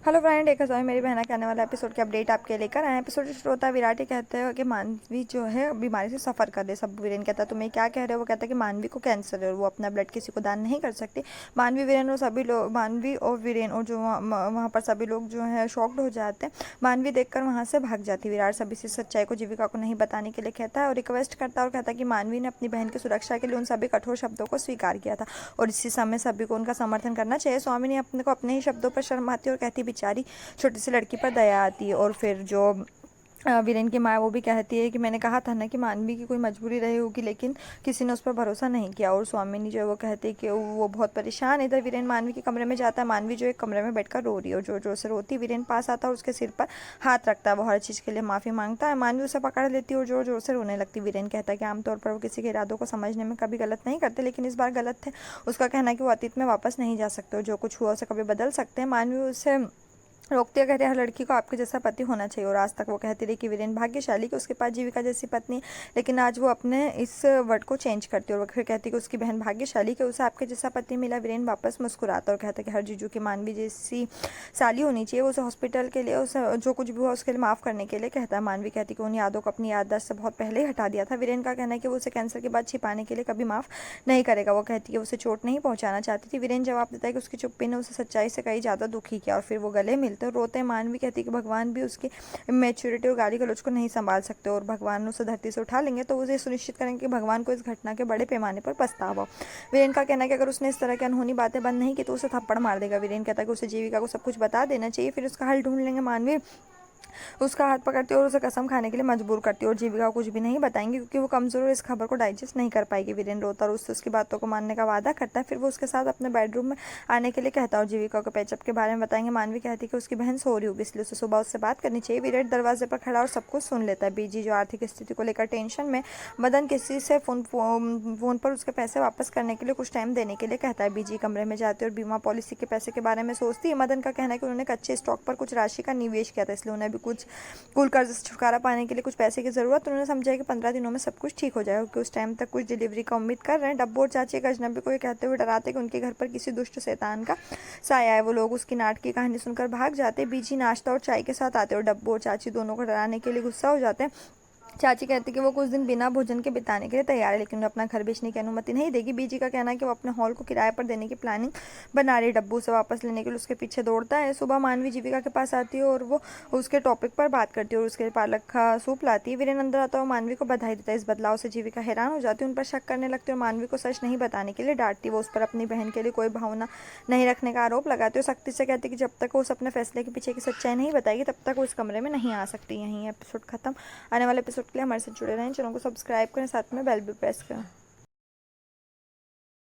Hello friend, एक हज़ार मेरी बहना के आने वाला एपिसोड की अपडेट आपके लेकर आए। एपिसोड शुरू होता है, विराट ये कहते हैं कि मानवी जो है बीमारी से सफ़र कर रहे। सब वीरेन कहता है तुम्हें क्या कह रहे हो। वो कहता है कि मानवी को कैंसर है और वो अपना ब्लड किसी को दान नहीं कर सकती। मानवी वीरेन और सभी लोग, मानवी और वीरेन और जो वहाँ पर सभी लोग जो है शॉक्ड हो जाते हैं। मानवी देखकर वहाँ से भाग जाती है। विराट सभी से सच्चाई को जीविका को नहीं बताने के लिए कहता है और रिक्वेस्ट करता है और कहता है कि मानवी ने अपनी बहन की सुरक्षा के लिए उन सभी कठोर शब्दों को स्वीकार किया था और इसी समय सभी को उनका समर्थन करना चाहिए। स्वामी ने अपने को अपने ही शब्दों पर शर्म आती है और कहती बेचारी छोटी सी लड़की पर दया आती है। और फिर जो वीरेन की माँ वो भी कहती है कि मैंने कहा था ना कि मानवी की कोई मजबूरी रही होगी, लेकिन किसी ने उस पर भरोसा नहीं किया। और स्वामिनी जो है वो कहती है कि वो बहुत परेशान है। इधर वीरेन मानवी के कमरे में जाता है। मानवी जो एक कमरे में बैठकर रो रही है और जोर जोर से रोती। वीरेन पास आता है और उसके सिर पर हाथ रखता है। वो हर चीज़ के लिए माफ़ी मांगता है। मानवी उसे पकड़ लेती है और जोर जोर से रोने लगती है। वीरेन कहता है कि आमतौर पर वो किसी के इरादों को समझने में कभी गलत नहीं करते, लेकिन इस बार गलत थे। उसका कहना है कि वो अतीत में वापस नहीं जा सकते और जो कुछ हुआ उसे कभी बदल सकते हैं। मानवी उसे रोकते हुए कहते हैं हर लड़की को आपके जैसा पति होना चाहिए। और आज तक वो कहती रही कि वीरेन भाग्यशाली कि उसके पास जीविका जैसी पत्नी, लेकिन आज वो अपने इस वर्ड को चेंज करती है और फिर कहती है कि उसकी बहन भाग्यशाली कि उसे आपके जैसा पति मिला। वीरेन वापस मुस्कुराता और कहता है कि हर जीजू की मानवी जैसी साली होनी चाहिए। उसे हॉस्पिटल के लिए, उसे जो कुछ भी हुआ उसके लिए माफ़ करने के लिए कहता है। मानवी कहती है कि उन यादों को अपनी याददाश्त से बहुत पहले ही हटा दिया था। वीरेन का कहना है कि वो उसे कैंसर के बाद छिपाने के लिए कभी माफ़ नहीं करेगा। वो कहती है उसे चोट नहीं पहुंचाना चाहती थी। वीरेन जवाब देता है कि उसकी चुप्पी ने उसे सच्चाई से कहीं ज़्यादा दुखी किया और फिर वो गले मिलते और रोते। मानवी कहती है कि भगवान भी उसकी मैच्योरिटी और गाली गलौज को नहीं संभाल सकते और भगवान उसे धरती से उठा लेंगे तो उसे सुनिश्चित करेंगे कि भगवान को इस घटना के बड़े पैमाने पर पछतावा हो। वीरेन का कहना है कि अगर उसने इस तरह की अनहोनी बातें बंद नहीं की तो उसे थप्पड़ मार देगा। वीरेन कहता है कि उसे जीविका को सब कुछ बता देना चाहिए, फिर उसका हल ढूंढ लेंगे। मानवी उसका हाथ पकड़ती है और उसे कसम खाने के लिए मजबूर करती है और जीविका को कुछ भी नहीं बताएंगे क्योंकि वो कमजोर और इस खबर को डाइजेस्ट नहीं कर पाएगी। वीरेन रोता और उससे उसकी बातों को मानने का वादा करता है। फिर वो उसके साथ अपने बेडरूम में आने के लिए कहता है और जीविका को पैचअप के बारे में बताएंगे। मानवी कहती है कि उसकी बहन सो रही होगी इसलिए उसे सुबह उससे बात करनी चाहिए। वीरेन दरवाजे पर खड़ा और सब कुछ सुन लेता है। बीजी जो आर्थिक स्थिति को लेकर टेंशन में, मदन किसी से फोन पर उसके पैसे वापस करने के लिए कुछ टाइम देने के लिए कहता है। बीजी कमरे में जाती है और बीमा पॉलिसी के पैसे के बारे में सोचती है। मदन का कहना है कि उन्होंने कच्चे स्टॉक पर कुछ राशि का निवेश किया था, इसलिए उन्हें भी कुछ कुल कर्ज से छुटकारा पाने के लिए कुछ पैसे की जरूरत। उन्होंने समझा कि 15 दिनों में सब कुछ ठीक हो जाएगा क्योंकि उस टाइम तक कुछ डिलीवरी का उम्मीद कर रहे हैं। डब्बू और चाची एक अजनबी को ये कहते हुए डराते कि उनके घर पर किसी दुष्ट शैतान का साया है। वो लोग उसकी नाटक की कहानी सुनकर भाग जाते। बीजी नाश्ता और चाय के साथ आते और डब्बू और चाची दोनों को डराने के लिए गुस्सा हो जाते हैं। चाची कहती है कि वो कुछ दिन बिना भोजन के बिताने के लिए तैयार है, लेकिन वो अपना घर बेचने की अनुमति नहीं देगी। बीजी का कहना है कि वो अपने हॉल को किराए पर देने की प्लानिंग बना रही है। डब्बू से वापस लेने के लिए उसके पीछे दौड़ता है। सुबह मानवी जीविका के पास आती है और वो उसके टॉपिक पर बात करती है और उसके पालक का सूप लाती है। वीरेन अंदर आता है और मानवी को बधाई देता है। इस बदलाव से जीविका हैरान हो जाती है, उन पर शक करने लगती है और मानवी को सच नहीं बताने के लिए डांटती है। वो उस पर अपनी बहन के लिए कोई भावना नहीं रखने का आरोप लगाती है और सख्ती से कहती है कि जब तक वो उस अपने फैसले के पीछे की सच्चाई नहीं बताएगी तब तक वो इस कमरे में नहीं आ सकती। यहीं एपिसोड खत्म। आने वाले एपिसोड के लिए हमारे साथ जुड़े रहें, चैनल को सब्सक्राइब करें, साथ में बेल भी प्रेस करें।